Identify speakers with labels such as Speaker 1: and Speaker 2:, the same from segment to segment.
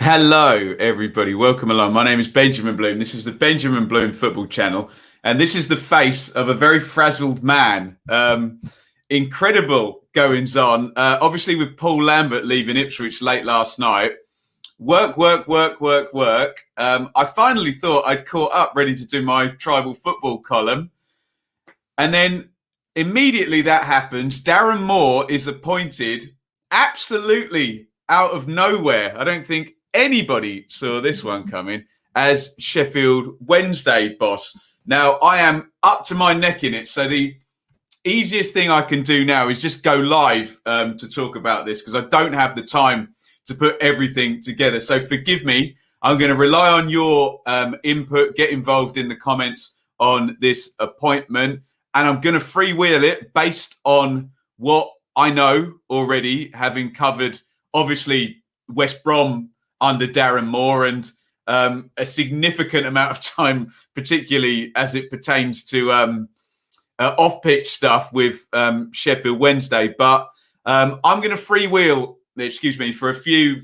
Speaker 1: Hello, everybody. Welcome along. My name is Benjamin Bloom. This is the Benjamin Bloom Football Channel, and this is the face of a very frazzled man. Incredible goings on. Obviously, with Paul Lambert leaving Ipswich late last night. Work. I finally thought I'd caught up, ready to do my tribal football column, and then immediately that happens. Darren Moore is appointed absolutely out of nowhere. I don't think anybody saw this one coming as Sheffield Wednesday boss. Now, I am up to my neck in it. So the easiest thing I can do now is just go live to talk about this because I don't have the time to put everything together. So forgive me. I'm going to rely on your input, get involved in the comments on this appointment, and I'm going to freewheel it based on what I know already, having covered, obviously, West Brom under Darren Moore and a significant amount of time, particularly as it pertains to off-pitch stuff with Sheffield Wednesday. But I'm going to freewheel, for a few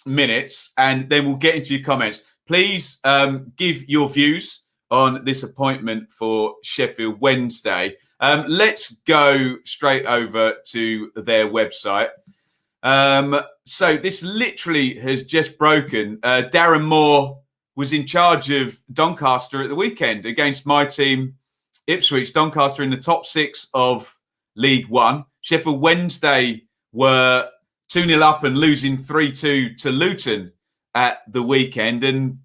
Speaker 1: minutes, and then we'll get into your comments. Please give your views on this appointment for Sheffield Wednesday. Let's go straight over to their website. So this literally has just broken. Darren Moore was in charge of Doncaster at the weekend against my team, Ipswich. Doncaster in the top 6 of League One. Sheffield Wednesday were 2-0 up and losing 3-2 to Luton at the weekend. And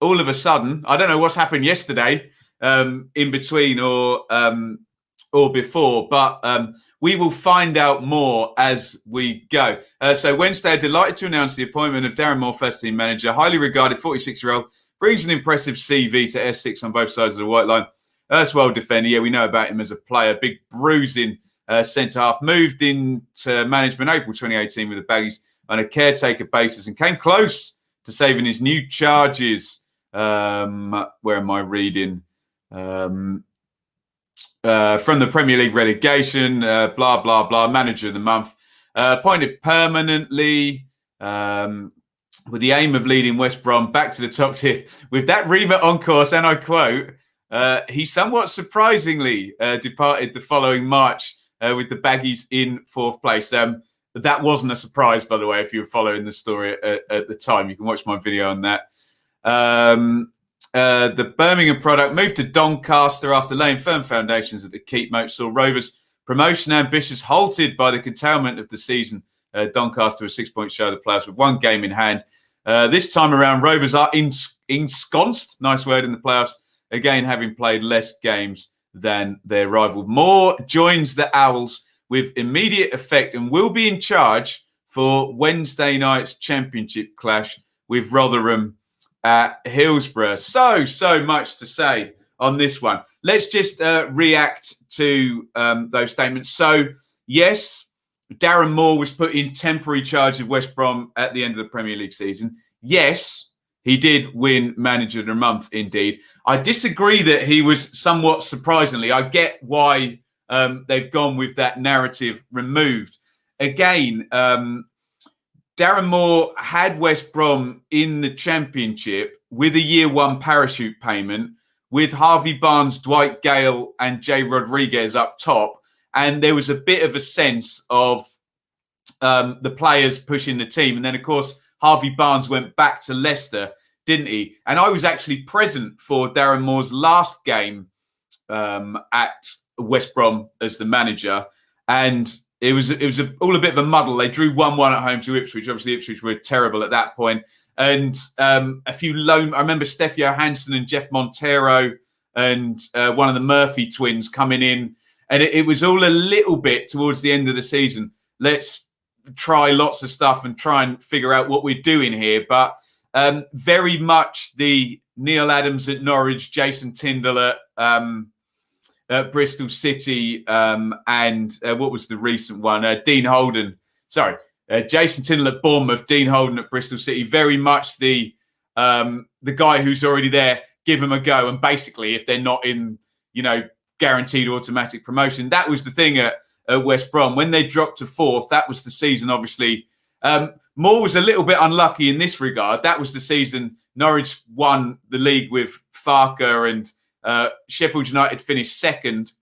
Speaker 1: all of a sudden, I don't know what's happened yesterday in between or before, but we will find out more as we go. So Wednesday are delighted to announce the appointment of Darren Moore, first team manager, highly regarded 46-year-old, brings an impressive CV to S6 on both sides of the white line. Erstwhile defender, yeah, we know about him as a player, big bruising centre-half, moved into management April 2018 with the Baggies on a caretaker basis and came close to saving his new charges. Where am I reading? From the Premier League relegation, blah, blah, blah, manager of the month, appointed permanently with the aim of leading West Brom back to the top tier. With that remit on course, and I quote, he somewhat surprisingly departed the following March with the Baggies in 4th place. That wasn't a surprise, by the way, if you were following the story at the time. You can watch my video on that. The Birmingham product moved to Doncaster after laying firm foundations at the Keepmoat saw Rovers promotion ambitions halted by the curtailment of the season. Doncaster was 6 points shy of the playoffs with 1 game in hand. This time around, Rovers are ensconced, nice word, in the playoffs, again having played less games than their rival. Moore joins the Owls with immediate effect and will be in charge for Wednesday night's championship clash with Rotherham at Hillsborough. So much to say on this one. Let's just react to those statements. So, yes, Darren Moore was put in temporary charge of West Brom at the end of the Premier League season. Yes, he did win Manager of the Month, indeed. I disagree that he was somewhat surprisingly. I get why they've gone with that narrative removed. Again, Darren Moore had West Brom in the Championship with a year 1 parachute payment with Harvey Barnes, Dwight Gale and Jay Rodriguez up top. And there was a bit of a sense of the players pushing the team. And then, of course, Harvey Barnes went back to Leicester, didn't he? And I was actually present for Darren Moore's last game at West Brom as the manager. And it was all a bit of a muddle. They drew 1-1 at home to Ipswich. Obviously, Ipswich were terrible at that point. And a few lone... I remember Steph Johansson and Jeff Montero and one of the Murphy twins coming in. And it was all a little bit towards the end of the season. Let's try lots of stuff and try and figure out what we're doing here. But very much the Neil Adams at Norwich, Jason Tindall at Bristol City, and what was the recent one? Dean Holden. Sorry, Jason Tindall at Bournemouth, Dean Holden at Bristol City. Very much the guy who's already there, give them a go. And basically, if they're not in, guaranteed automatic promotion, that was the thing at West Brom. When they dropped to 4th, that was the season, obviously. Moore was a little bit unlucky in this regard. That was the season Norwich won the league with Farker, and Sheffield United finished second.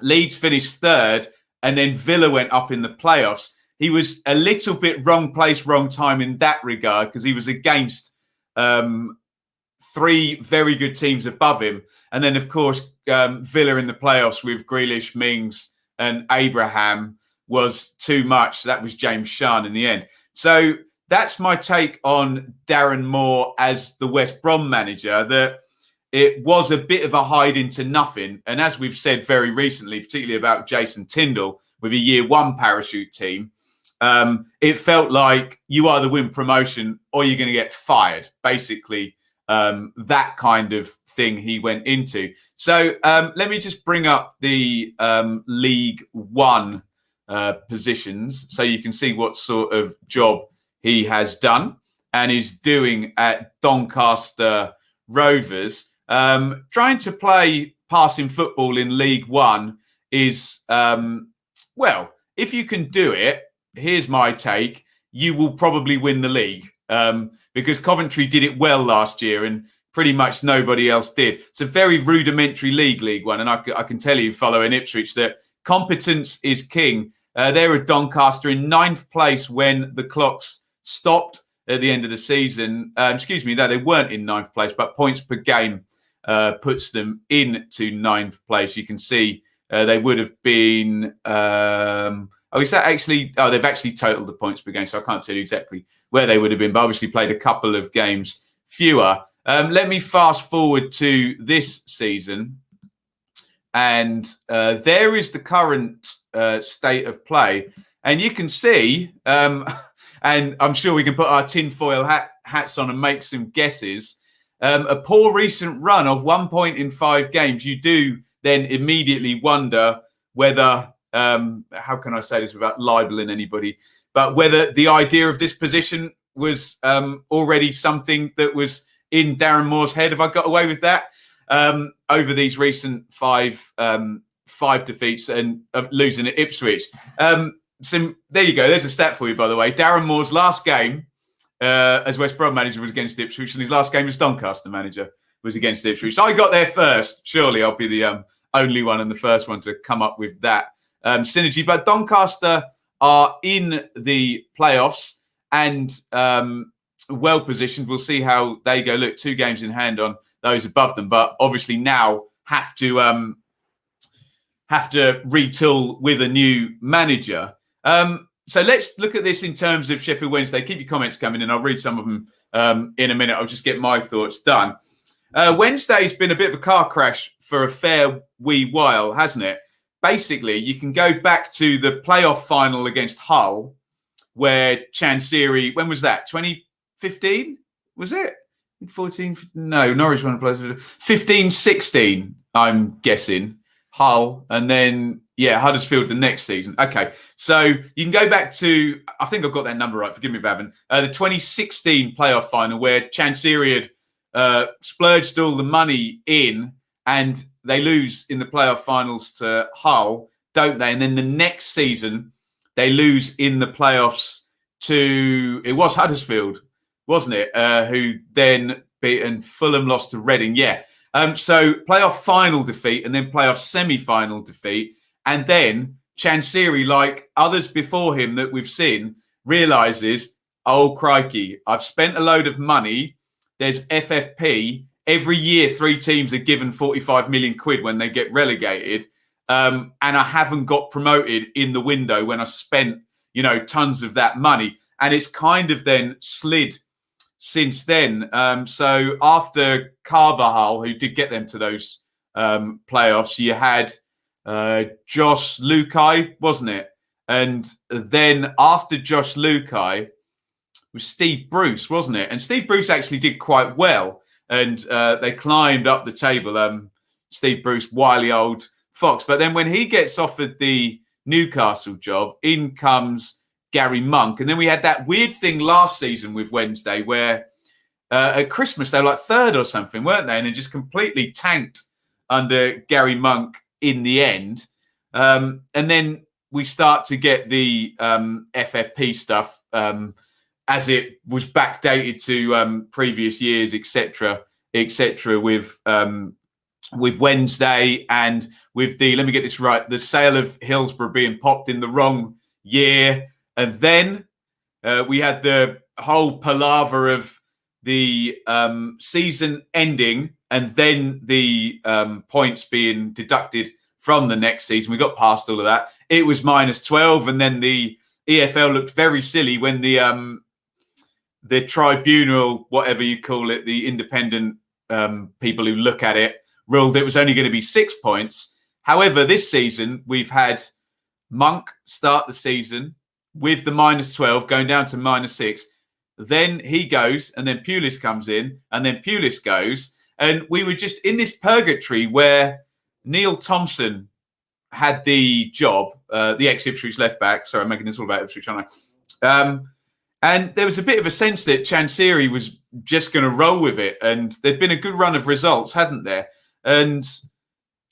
Speaker 1: Leeds finished third, and then Villa went up in the playoffs. He was a little bit wrong place, wrong time in that regard, because he was against three very good teams above him. And then, of course, Villa in the playoffs with Grealish, Mings and Abraham was too much. That was James Shan in the end. So that's my take on Darren Moore as the West Brom manager, that it was a bit of a hide into nothing. And as we've said very recently, particularly about Jason Tindall with a year one parachute team, it felt like you either win promotion or you're going to get fired. Basically, that kind of thing he went into. So let me just bring up the League One positions so you can see what sort of job he has done and is doing at Doncaster Rovers. Trying to play passing football in League One is, well, if you can do it, here's my take, you will probably win the league, because Coventry did it well last year and pretty much nobody else did. It's a very rudimentary League One, and I can tell you, following Ipswich, that competence is king. They're at Doncaster in 9th place when the clocks stopped at the end of the season. No, they weren't in 9th place, but points per game puts them into 9th place. You can see they would have been... is that actually... Oh, they've actually totaled the points per game, so I can't tell you exactly where they would have been, but obviously played a couple of games fewer. Let me fast forward to this season. And there is the current state of play. And you can see, and I'm sure we can put our tinfoil hats on and make some guesses, a poor recent run of 1 point in 5 games. You do then immediately wonder whether, how can I say this without libeling anybody, but whether the idea of this position was already something that was in Darren Moore's head. Have I got away with that? Over these recent five defeats and losing at Ipswich. So there you go. There's a stat for you, by the way. Darren Moore's last game as West Brom manager was against Ipswich, and his last game as Doncaster manager was against Ipswich. So I got there first. Surely I'll be the only one and the first one to come up with that synergy. But Doncaster are in the playoffs and well positioned. We'll see how they go. Look, 2 games in hand on those above them, but obviously now have to retool with a new manager. So let's look at this in terms of Sheffield Wednesday. Keep your comments coming in. I'll read some of them in a minute. I'll just get my thoughts done. Wednesday's been a bit of a car crash for a fair wee while, hasn't it? Basically, you can go back to the playoff final against Hull, where Chansiri, when was that? 2015? Was it? 14? No, Norwich won a place. 15, 16, I'm guessing. Hull, and then, yeah, Huddersfield the next season. Okay, so you can go back to, I think I've got that number right, forgive me if I haven't, the 2016 playoff final where Chansiri had splurged all the money in and they lose in the playoff finals to Hull, don't they? And then the next season, they lose in the playoffs to, it was Huddersfield, wasn't it? Who then beat, and Fulham lost to Reading. Yeah. So playoff final defeat and then playoff semi-final defeat. And then Chansiri, like others before him that we've seen, realises, oh, crikey, I've spent a load of money. There's FFP. Every year, 3 teams are given 45 million quid when they get relegated. And I haven't got promoted in the window when I spent, tons of that money. And it's kind of then slid since then. So after Carvajal, who did get them to those playoffs, you had Josh Lukai, wasn't it? And then after Josh Lukai was Steve Bruce, wasn't it? And Steve Bruce actually did quite well. And they climbed up the table. Steve Bruce, wily old fox. But then when he gets offered the Newcastle job, in comes Gary Monk. And then we had that weird thing last season with Wednesday where at Christmas they were like 3rd or something, weren't they? And it just completely tanked under Gary Monk in the end. And then we start to get the FFP stuff as it was backdated to previous years, etc., with Wednesday and with the, let me get this right, the sale of Hillsborough being popped in the wrong year. And then we had the whole palaver of the season ending and then the points being deducted from the next season. We got past all of that. It was -12, and then the EFL looked very silly when the tribunal, whatever you call it, the independent people who look at it, ruled it was only going to be 6 points. However, this season, we've had Monk start the season with the -12 going down to -6. Then he goes, and then Pulis comes in, and then Pulis goes. And we were just in this purgatory where Neil Thompson had the job, the ex-Ipswich left-back. Sorry, I'm making this all about Ipswich, aren't I? And there was a bit of a sense that Chansiri was just going to roll with it. And there'd been a good run of results, hadn't there? And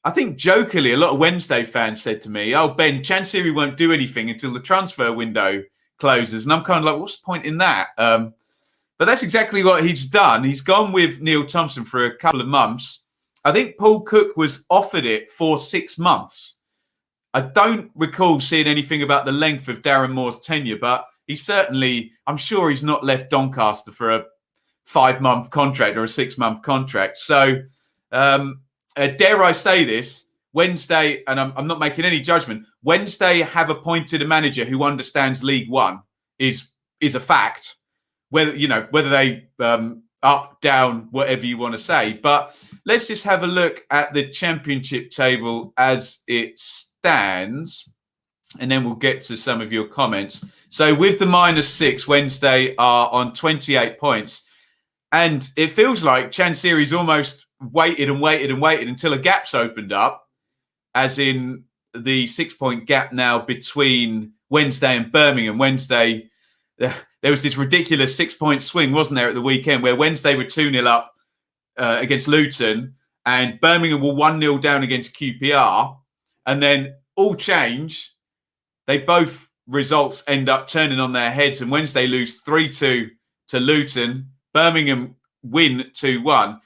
Speaker 1: I think jokingly, a lot of Wednesday fans said to me, oh, Ben, Chansiri won't do anything until the transfer window closes. And I'm kind of like, what's the point in that? But that's exactly what he's done. He's gone with Neil Thompson for a couple of months. I think Paul Cook was offered it for 6 months. I don't recall seeing anything about the length of Darren Moore's tenure, but he certainly, I'm sure he's not left Doncaster for a 5-month contract or a 6-month contract. So dare I say this, Wednesday, and I'm not making any judgment, Wednesday have appointed a manager who understands League One is a fact. Whether they up, down, whatever you want to say. But let's just have a look at the championship table as it stands, and then we'll get to some of your comments. So with the -6, Wednesday are on 28 points. And it feels like Chansiri's almost waited until a gap's opened up, as in the 6-point gap now between Wednesday and Birmingham. Wednesday, there was this ridiculous 6-point swing, wasn't there, at the weekend, where Wednesday were 2-0 up against Luton and Birmingham were 1-0 down against QPR. And then all change. They both results end up turning on their heads, and Wednesday lose 3-2 to Luton. Birmingham win 2-1.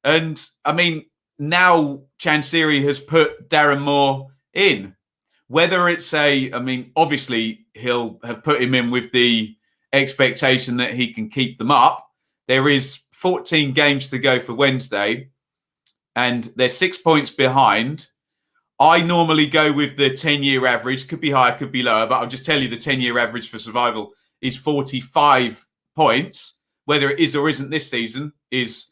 Speaker 1: And I mean, now Chansiri has put Darren Moore in. Whether it's obviously he'll have put him in with the expectation that he can keep them up. There is 14 games to go for Wednesday, and they're 6 points behind. I normally go with the 10-year average. Could be higher, could be lower, but I'll just tell you the 10-year average for survival is 45 points. Whether it is or isn't this season is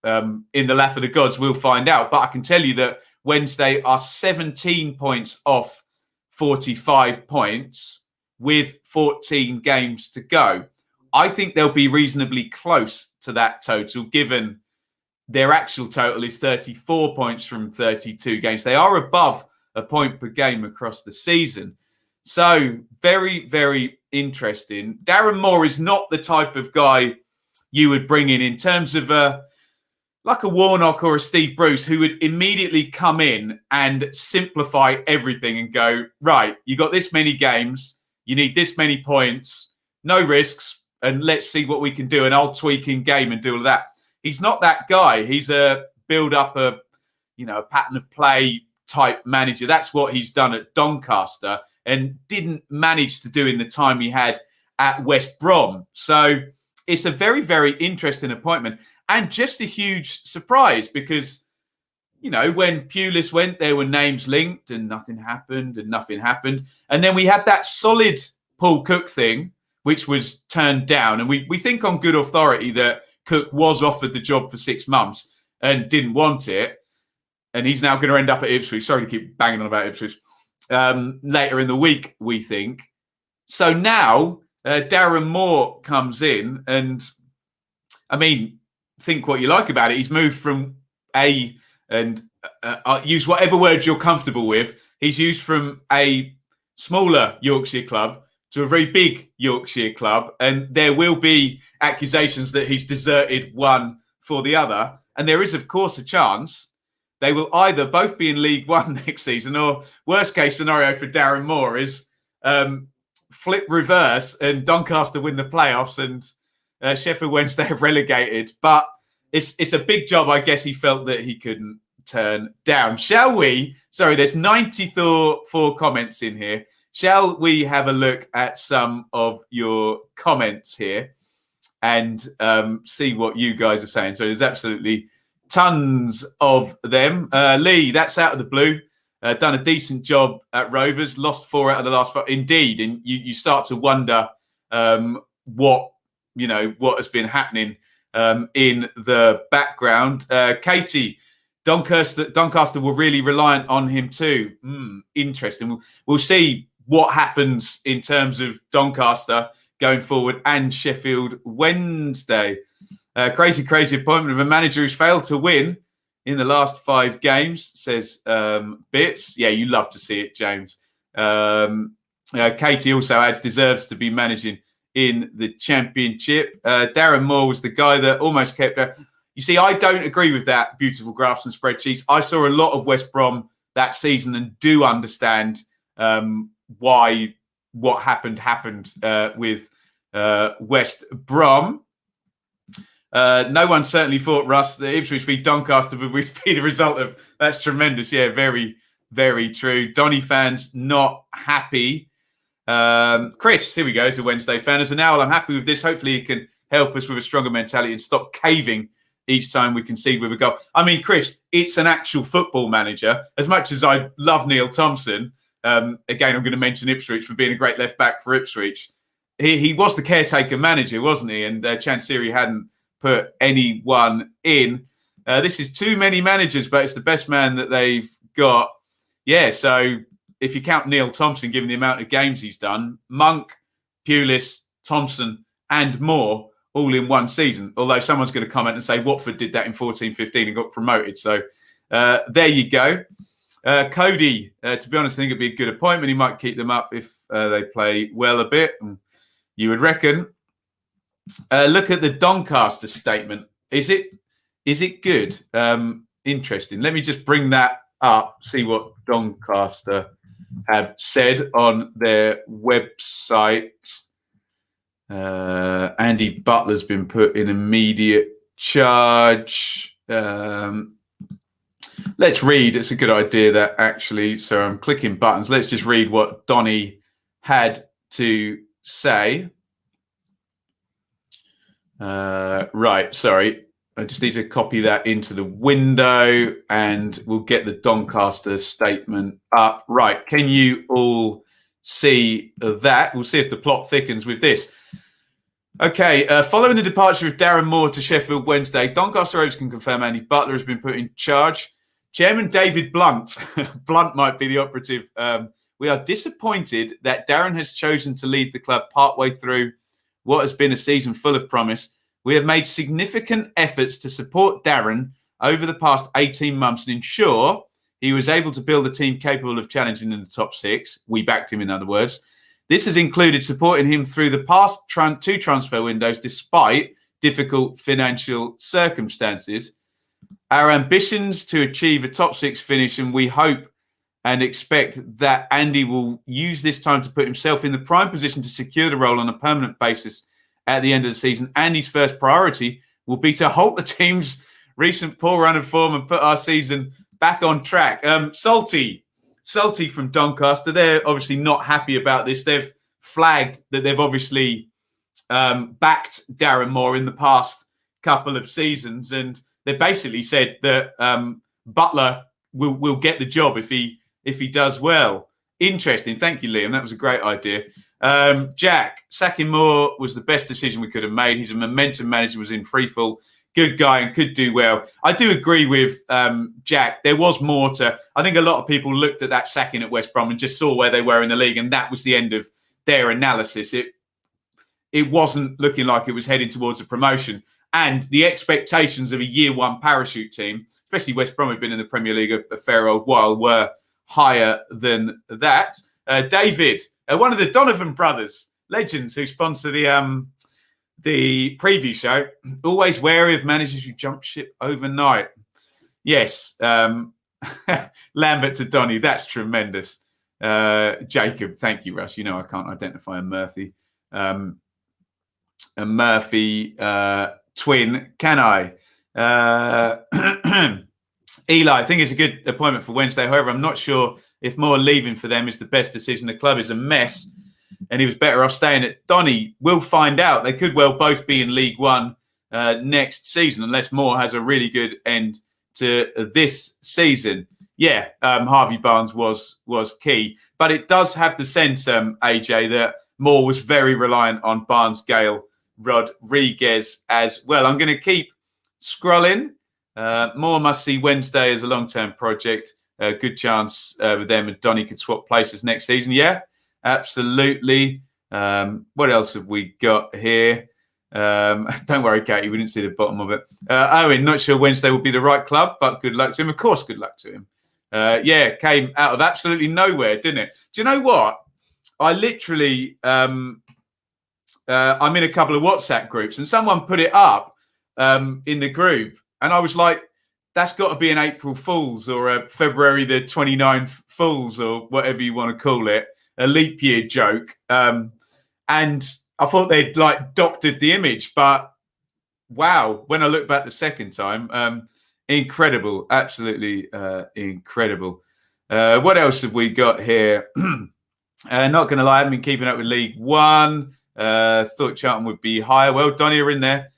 Speaker 1: in the lap of the gods. We'll find out. But I can tell you that Wednesday are 17 points off 45 points with 14 games to go. I think they'll be reasonably close to that total, given their actual total is 34 points from 32 games. They are above a point per game across the season. So very, very interesting. Darren Moore is not the type of guy you would bring in terms of like a Warnock or a Steve Bruce, who would immediately come in and simplify everything and go, right, you got this many games, you need this many points, no risks, and let's see what we can do. And I'll tweak in game and do all of that. He's not that guy. He's a build up a pattern of play type manager. That's what he's done at Doncaster and didn't manage to do in the time he had at West Brom. So it's a very, very interesting appointment and just a huge surprise because, when Pulis went, there were names linked and nothing happened. And then we had that solid Paul Cook thing, which was turned down. And we think on good authority that Cook was offered the job for 6 months and didn't want it. And he's now going to end up at Ipswich. Sorry to keep banging on about Ipswich. Later in the week, we think. So now Darren Moore comes in and, think what you like about it. He's moved from use whatever words you're comfortable with. He's used from a smaller Yorkshire club to a very big Yorkshire club. And there will be accusations that he's deserted one for the other. And there is, of course, a chance they will either both be in League One next season, or worst case scenario for Darren Moore is flip reverse and Doncaster win the playoffs and Sheffield Wednesday have relegated. But it's a big job, I guess he felt that he couldn't turn down. Shall we? Sorry, there's 94 comments in here. Shall we have a look at some of your comments here and see what you guys are saying? So there's absolutely tons of them. Lee, that's out of the blue. Done a decent job at Rovers. Lost 4 out of the last 5. Indeed, and you start to wonder what has been happening in the background. Katie, Doncaster were really reliant on him too. Interesting. We'll see what happens in terms of Doncaster going forward and Sheffield Wednesday. Crazy appointment of a manager who's failed to win in the last 5 games, says Bits. Yeah, you love to see it, James. Katie also adds, deserves to be managing in the Championship. Darren Moore was the guy that almost kept her. You see, I don't agree with that, beautiful graphs and spreadsheets. I saw a lot of West Brom that season and do understand why what happened with West Brom. No one certainly thought, Russ, that Ipswich v Doncaster would be the result of. That's tremendous. Yeah, very, very true. Donny fans not happy. Chris, here we go, is a Wednesday fan. As an owl, I'm happy with this. Hopefully it can help us with a stronger mentality and stop caving each time we concede with a goal. I mean, Chris, it's an actual football manager. As much as I love Neil Thompson, again, I'm going to mention Ipswich for being a great left back for Ipswich. He was the caretaker manager, wasn't he? And Chansiri hadn't put anyone in. This is too many managers, but it's the best man that they've got. Yeah, so if you count Neil Thompson, given the amount of games he's done, Monk, Pulis, Thompson, and Moore all in one season. Although someone's going to comment and say Watford did that in 14-15 and got promoted. So there you go. Cody, to be honest, I think it'd be a good appointment. He might keep them up if they play well a bit. You would reckon. Look at the Doncaster statement. Is it good? Interesting. Let me just bring that up, see what Doncaster have said on their website. Andy Butler's been put in immediate charge. Let's read. It's a good idea, that actually. So I'm clicking buttons. Let's just read what Donny had to say. Right, sorry. I just need to copy that into the window and we'll get the Doncaster statement up. Right, can you all see that? We'll see if the plot thickens with this. Okay, following the departure of Darren Moore to Sheffield Wednesday, Doncaster Rovers can confirm Andy Butler has been put in charge. Chairman David Blunt, Blunt might be the operative. We are disappointed that Darren has chosen to lead the club partway through what has been a season full of promise. We have made significant efforts to support Darren over the past 18 months and ensure he was able to build a team capable of challenging in the top 6. We backed him, in other words. This has included supporting him through the past 2 transfer windows despite difficult financial circumstances. Our ambitions to achieve a top 6 finish, and we hope and expect that Andy will use this time to put himself in the prime position to secure the role on a permanent basis at the end of the season. Andy's first priority will be to halt the team's recent poor run of form and put our season back on track. Salty from Doncaster. They're obviously not happy about this. They've flagged that they've obviously backed Darren Moore in the past couple of seasons, and they basically said that Butler will get the job if he does well. Interesting. Thank you, Liam. That was a great idea. Jack, sacking Moore was the best decision we could have made. He's a momentum manager, was in freefall. Good guy and could do well. I do agree with Jack. There was more to... I think a lot of people looked at that sacking at West Brom and just saw where they were in the league, and that was the end of their analysis. It wasn't looking like it was heading towards a promotion. And the expectations of a year one parachute team, especially West Brom, had been in the Premier League a fair old while, were higher than that. David, one of the Donovan brothers, legends who sponsor the preview show, always wary of managers who jump ship overnight. Yes. Lambert to Donny. That's tremendous. Jacob, thank you, Russ. You know I can't identify a Murphy. A Murphy twin, can I? Eli, I think it's a good appointment for Wednesday. However, I'm not sure if more leaving for them is the best decision. The club is a mess, and he was better off staying at Donny. We'll find out. They could well both be in League One next season, unless Moore has a really good end to this season. Yeah, Harvey Barnes was key, but it does have the sense, AJ, that Moore was very reliant on Barnes, Gale, Rodriguez as well. I'm going to keep scrolling. Moore must see Wednesday as a long-term project. Good chance with them and Donny could swap places next season. Yeah, absolutely. What else have we got here? Don't worry, Katie, we didn't see the bottom of it. Owen, not sure Wednesday will be the right club, but good luck to him. Of course, good luck to him. Yeah, came out of absolutely nowhere, didn't it? Do you know what? I literally, I'm in a couple of WhatsApp groups and someone put it up in the group. And I was like, that's got to be an April Fool's or a February the 29th Fool's or whatever you want to call it, a leap year joke. And I thought they'd like doctored the image, but wow, when I look back the second time, incredible, absolutely incredible. What else have we got here? Not going to lie, I haven't been keeping up with League One. Thought Charlton would be higher. Well, Donny are in there.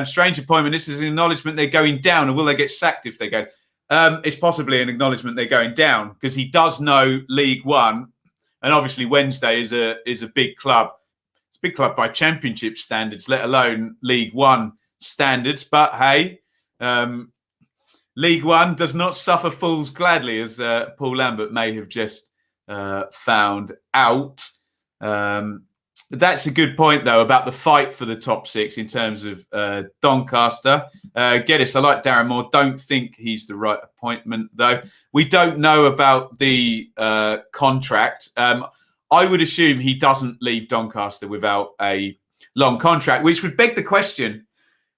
Speaker 1: Strange appointment. This is an acknowledgement they're going down, and will they get sacked if they go? It's possibly an acknowledgement they're going down because he does know League One, and obviously Wednesday is a big club. It's a big club by Championship standards, let alone League One standards. But hey, League One does not suffer fools gladly, as Paul Lambert may have just found out. That's a good point, though, about the fight for the top six in terms of Doncaster. Geddes, I like Darren Moore. Don't think he's the right appointment, though. We don't know about the contract. I would assume he doesn't leave Doncaster without a long contract, which would beg the question,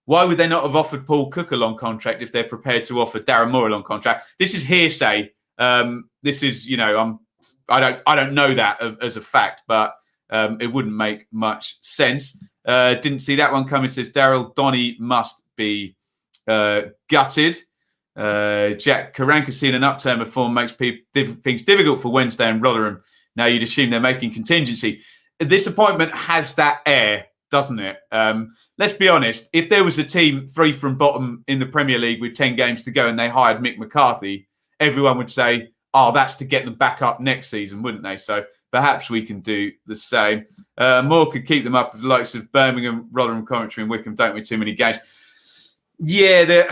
Speaker 1: why would they not have offered Paul Cook a long contract if they're prepared to offer Darren Moore a long contract? This is hearsay. This is, I don't know that as a fact, but it wouldn't make much sense. Didn't see that one coming. Says Daryl, Donny must be gutted. Jack Karanka seeing an upturn of form makes things difficult for Wednesday and Rotherham. Now you'd assume they're making contingency. This appointment has that air, doesn't it? Let's be honest. If there was a team 3 from bottom in the Premier League with 10 games to go and they hired Mick McCarthy, everyone would say, oh, that's to get them back up next season, wouldn't they? So perhaps we can do the same. Moore could keep them up with the likes of Birmingham, Rotherham, Coventry and Wickham. Don't win too many games. Yeah,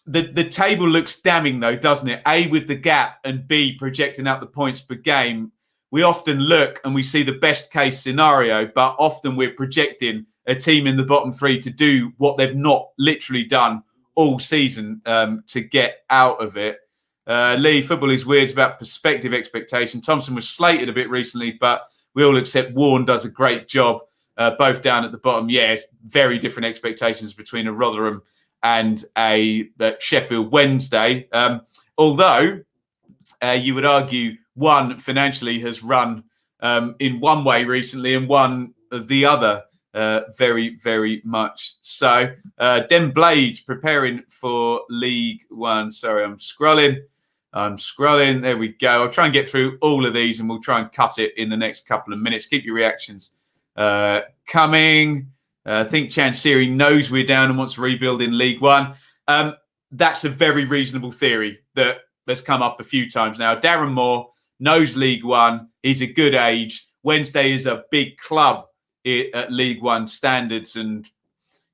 Speaker 1: the table looks damning, though, doesn't it? A, with the gap, and B, projecting out the points per game. We often look and we see the best case scenario, but often we're projecting a team in the bottom 3 to do what they've not literally done all season to get out of it. Lee, football is weird. It's about perspective expectation. Thompson was slated a bit recently, but we all accept Warren does a great job, both down at the bottom. Yeah, very different expectations between a Rotherham and a Sheffield Wednesday. Although you would argue one financially has run in one way recently and one the other very, very much so. Den Blades preparing for League One. Sorry, I'm scrolling. There we go. I'll try and get through all of these and we'll try and cut it in the next couple of minutes. Keep your reactions coming. I think Chansiri knows we're down and wants to rebuild in League One. That's a very reasonable theory that has come up a few times now. Darren Moore knows League One. He's a good age. Wednesday is a big club at League One standards. And,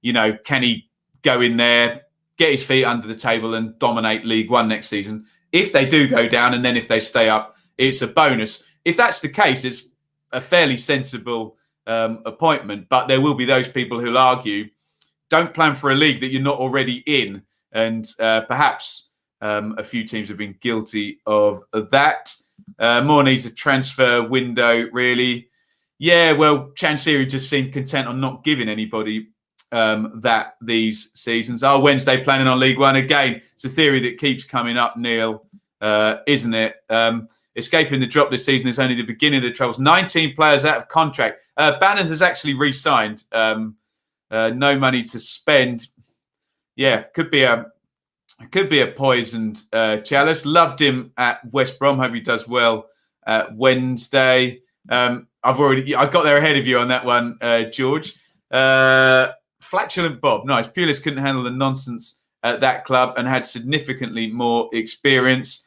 Speaker 1: can he go in there, get his feet under the table and dominate League One next season? If they do go down and then if they stay up, it's a bonus. If that's the case, it's a fairly sensible appointment. But there will be those people who'll argue, don't plan for a league that you're not already in. And perhaps a few teams have been guilty of that. Moore needs a transfer window, really. Yeah, well, Chansiri just seemed content on not giving anybody that these seasons. Are Wednesday planning on League One again? It's a theory that keeps coming up, Neil, isn't it? Escaping the drop this season is only the beginning of the troubles. 19 players out of contract. Bannon has actually re-signed. No money to spend. Yeah, could be a poisoned chalice. Loved him at West Brom. Hope he does well at Wednesday. I got there ahead of you on that one, George. Flatulent Bob, nice. Pulis couldn't handle the nonsense at that club and had significantly more experience.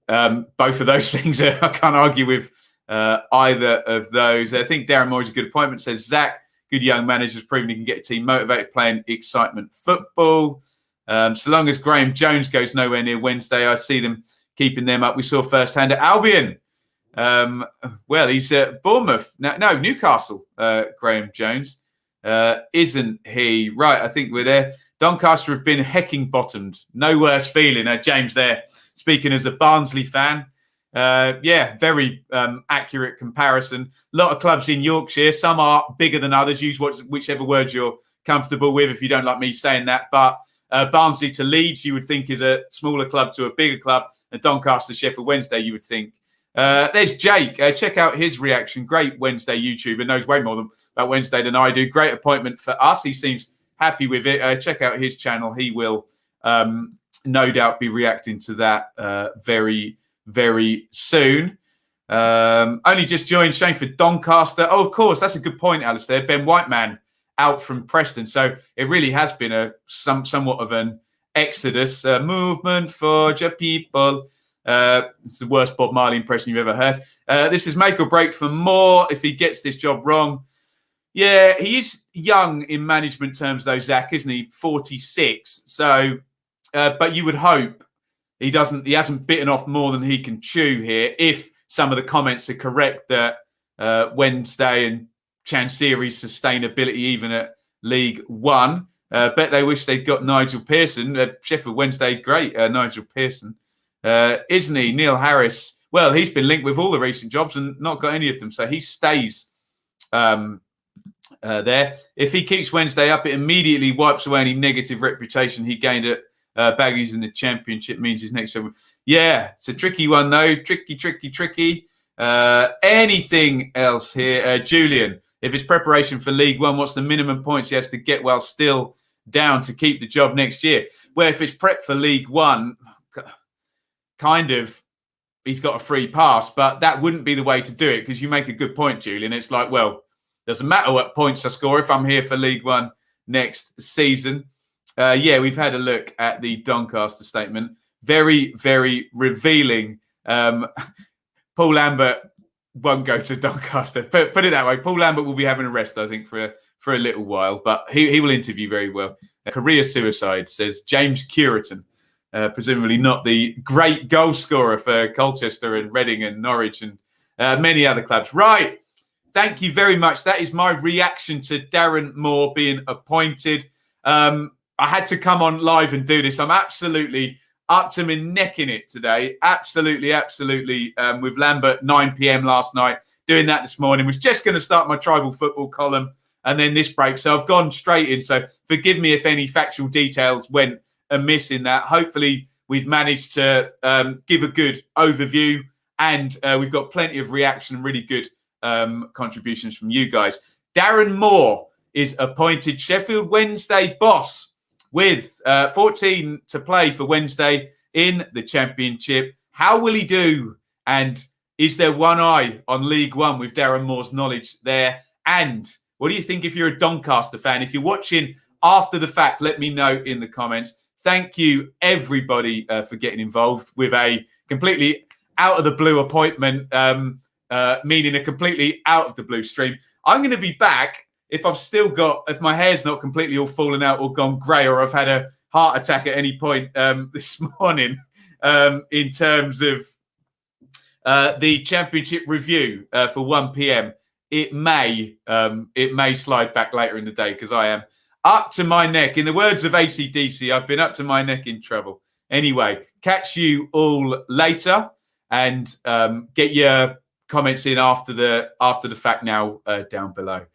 Speaker 1: Both of those things, I can't argue with either of those. I think Darren Moore is a good appointment. Says Zach, good young manager, has proven he can get a team motivated playing excitement football. So long as Graham Jones goes nowhere near Wednesday, I see them keeping them up. We saw firsthand at Albion. Well, he's at Bournemouth. No, Newcastle, Graham Jones. Isn't he? Right, I think we're there. Doncaster have been hecking bottomed. No worse feeling. James there, speaking as a Barnsley fan. Very accurate comparison. A lot of clubs in Yorkshire. Some are bigger than others. Use whichever word you're comfortable with if you don't like me saying that. But Barnsley to Leeds, you would think, is a smaller club to a bigger club. And Doncaster, Sheffield Wednesday, you would think. There's Jake. Check out his reaction. Great Wednesday YouTuber. Knows way more about Wednesday than I do. Great appointment for us. He seems happy with it. Check out his channel. He will no doubt be reacting to that very, very soon. Only just joined. Shame for Doncaster. Oh, of course. That's a good point, Alistair. Ben Whiteman out from Preston. So it really has been somewhat of an exodus. Movement for the people. It's the worst Bob Marley impression you've ever heard. This is make or break for Moore if he gets this job wrong. Yeah, he is young in management terms, though, Zach, isn't he? 46. So, but you would hope he hasn't bitten off more than he can chew here. If some of the comments are correct that Wednesday and Chansiri's sustainability even at League One. Bet they wish they'd got Nigel Pearson. Sheffield Wednesday, great, Nigel Pearson. Isn't he? Neil Harris. Well, he's been linked with all the recent jobs and not got any of them. So he stays there. If he keeps Wednesday up, it immediately wipes away any negative reputation he gained at Baggies in the Championship. Means his next job. Yeah, it's a tricky one, though. Tricky. Anything else here? Julian, if it's preparation for League One, what's the minimum points he has to get while still down to keep the job next year? Well, if it's prep for League One, kind of, he's got a free pass, but that wouldn't be the way to do it because you make a good point, Julian. It's like, well, doesn't matter what points I score if I'm here for League One next season. We've had a look at the Doncaster statement. Very, very revealing. Paul Lambert won't go to Doncaster. Put it that way. Paul Lambert will be having a rest, I think, for a little while, but he will interview very well. Career suicide, says James Curitan. Presumably not the great goal scorer for Colchester and Reading and Norwich and many other clubs. Right. Thank you very much. That is my reaction to Darren Moore being appointed. I had to come on live and do this. I'm absolutely up to my neck in it today. Absolutely. With Lambert, 9 p.m. last night. Doing that this morning. Was just going to start my tribal football column and then this break. So I've gone straight in. So forgive me if any factual details went amiss in that. Hopefully we've managed to give a good overview and we've got plenty of reaction and really good contributions from you guys. Darren Moore is appointed Sheffield Wednesday boss with 14 to play for Wednesday in the Championship. How will he do? And is there one eye on League One with Darren Moore's knowledge there? And what do you think if you're a Doncaster fan? If you're watching after the fact, let me know in the comments. Thank you, everybody, for getting involved with a completely out of the blue appointment, meaning a completely out of the blue stream. I'm going to be back if my hair's not completely all fallen out or gone grey, or I've had a heart attack at any point this morning in terms of the Championship review for 1 p.m. It may slide back later in the day because I am up to my neck. In the words of AC/DC, I've been up to my neck in trouble. Anyway, catch you all later and get your comments in after the fact now down below.